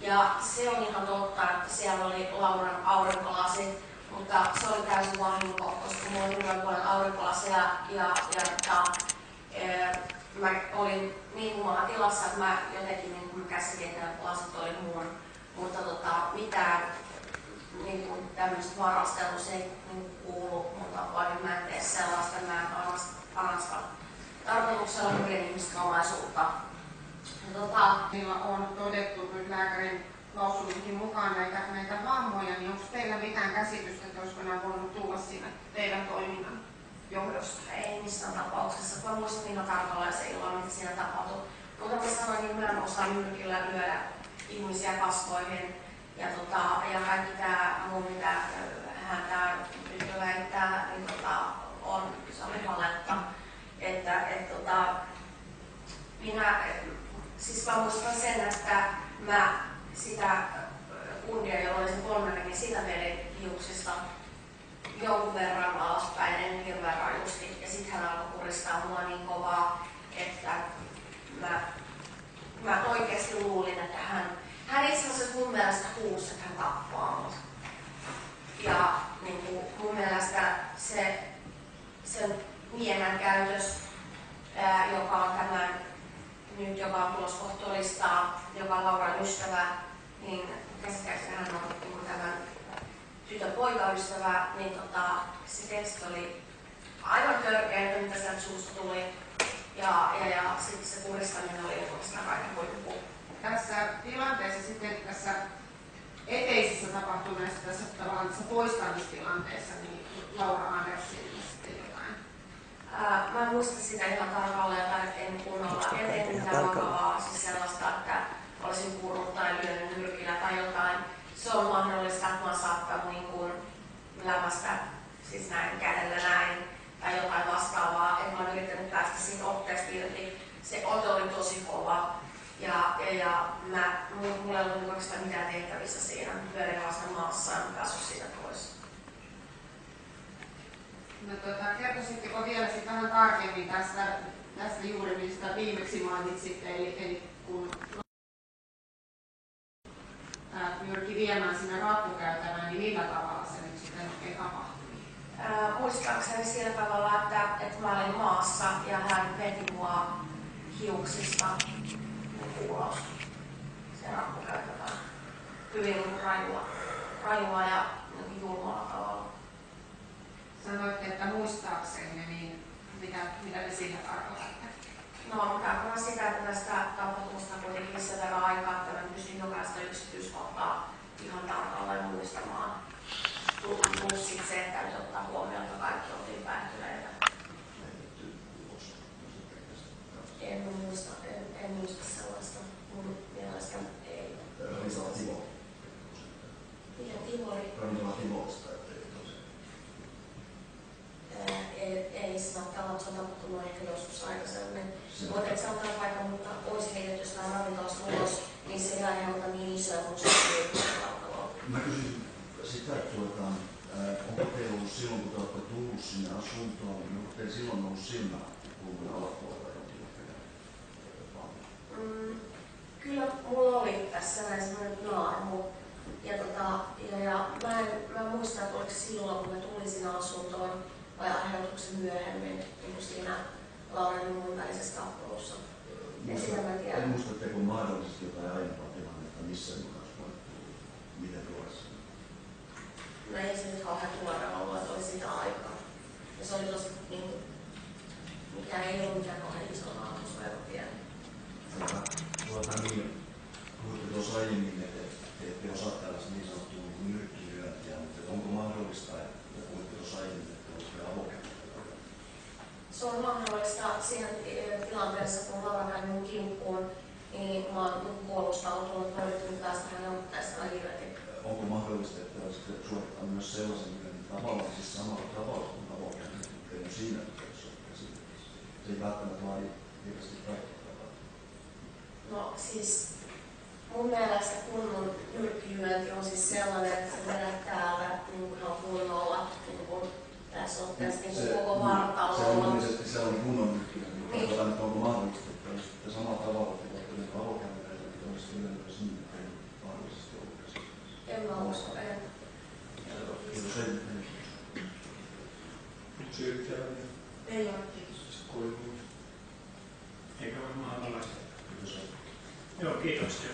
Ja se on ihan totta, että siellä oli Lauran aurinkolasi, mutta se oli täysin vahinko, koska mulla oli hyvän puolen aurinkolaseja mä olin niin humalassa tilassa, että mä jotenkin niin käsitin, että nämä lasit oli mun, mutta mitään niin tämmöistä varastelua se ei niin kuulu mun tapaan, niin mä en tee sellaista, mä en arasta tarkoituksella muiden ihmisten omaisuutta. Meillä on todettu nyt lääkärin lausuntoihin mukaan näitä vammoja, niin onko teillä mitään käsitystä, että olisiko nämä voinut tulla siinä teidän toiminnan johdosta? Ei missään tapauksessa. Mä muistan ihan tarkalleen se ilman, mitä siinä tapahtui. Mutta mä sanoin, niin mä en osaa nyrkillä lyödä ihmisiä kasvoihin. Ja kaikki tää muu, mitä hän tää tyttö väittää, niin se on ihan valetta. Siis mä muistan sen, että mä sitä kundia, jolla oli se polmerikin, sitä vedin hiuksista jonkun verran alaspäin, en hirveän rajusti. Ja sit hän alkoi kuristaa mua niin kovaa, että mä oikeesti luulin, että hän itse asiassa mun mielestä huusi, että hän tappaa mut. Ja niin mun mielestä sen miehen käytös, joka on tämän nyt, joka on tulossa kohta todistaa, joka on Lauran ystävä, niin käsittääkseni hän on tämän tytön poikaystävä, niin se teksti oli aivan törkeä, mitä sieltä suusta tuli. Ja sitten se kuristaminen oli oikeastaan kaiken huippu. Tässä tilanteessa sitten tässä eteisessä tapahtuneessa tässä tavallaan tässä poistamistilanteessa, niin Laura Anderssonille sitten jotain? Mä en muista sitä ihan tarkalleen, että en kunnolla eteen mitään vakavaa, siis sellaista, että olisin purrut tai lyönyt nyrkillä tai jotain. Se on mahdollista, että mä oon saattanut niin kuin lämästä, siis näin kädellä näin tai jotain vastaavaa, että mä oon yrittänyt päästä siitä otteesta irti. Se ote oli tosi kova ja mulla ei ollut oikeastaan mitään tehtävissä siinä. Pyörin vasta maassa ja mä pääsin siitä pois. No, kertoisitteko vielä sit vähän tarkemmin tästä juuri, mistä viimeksi mainitsitte, eli kun pyrki viemään sinne rappukäytävään, niin millä tavalla se nyt sitten oikein tapahtui? Muistaakseni sillä tavalla, että mä olin maassa ja hän veti mua hiuksista ulos sen rappukäytävään. Hyvin rajua ja julmalla tavalla. Sanoitte, että muistaaksenne, niin mitä te siinä tarkoitatte? No, tarkoitan sitä, että tästä tapahtumasta kuitenkin sen verran aikaa, että mä pystyn jokaista yksityiskohtaa ihan tarkalleen muistamaan. Plus sit se, että täytyy ottaa huomioon, että kaikki oltiin päihtyneitä. En muista sellaista. Mun mielestä ei. Ravintola Timo. Mikä Timo oli? Ravintola Timoista, ettei ei sanotaan, että se on tapahtunut ehkä joskus aikaisemmin. Mutta et sanotaan vaikka, mutta olisi heitetty sitä ravintolasta ulos, niin se ei aiheuta niin isoja muistuttuja. Mä kysyisin sitä, että onko teillä ollut silloin, kun te olette tullut sinne asuntoon, niin onko teillä silloin ollut silmä kulman alapuolella jonkinlainen? Kyllä mulla oli tässä näin semmoinen naarmu. Ja mä en muista, että oliko silloin, kun mä tulin sinne asuntoon, vai aiheutuiko se myöhemmin niin siinä Lauran ja mun välisessä tappelussa. En muistatteko mahdollisesti jotain aiempaa tilannetta, missä minun olisi voinut tulla? Miten tuossa? No ei se nyt kauhean tuore ollut, että oli sitä aikaa. Ja se oli tosi, mikä ei ollut mikään kauhean iso naarmu, se oli pieni. Puhuitte tuossa aiemmin, että ette osaa tällaista niin sanottua nyrkkilyöntiä, mutta onko mahdollista, että puhuitte tuossa aiemmin, että olisitte avokäyttäjä? Se on mahdollista siinä tilanteessa, kun Laura käy minun kimppuun, niin mä oon puolustautunut, mä yrittänyt päästä hänen otteestaan irti. Onko mahdollista, että olisitte suorittaa myös sellaisen lyönnin tavalla, siis samalla tavalla kuin avokäyttäjä, mutta ei ole siinä yhteydessä käsityksessä? Se ei välttämättä vaadi hirveästi kaikkea tapahtua. No siis mun mielestä kunnon nyrkkilyönti on siis sellainen, että se vedät täällä niin ihan kunnolla, niin kuin tässä otteessa niin koko vartalolla. Se on ilmeisesti sellainen kunnon nyrkkilyönti, mutta onko mahdollista, että olisitte samalla tavalla, että olette nyt avokäyttäjä, että olisitte lyönyt sinne? mahdollisesti ollut käsittelyssä. En mä usko, en. Kiitos, en. Syyttäjälle. Ei ole, kiitos. Eikä varmaan alaista. Kiitos. Joo, kiitoksia.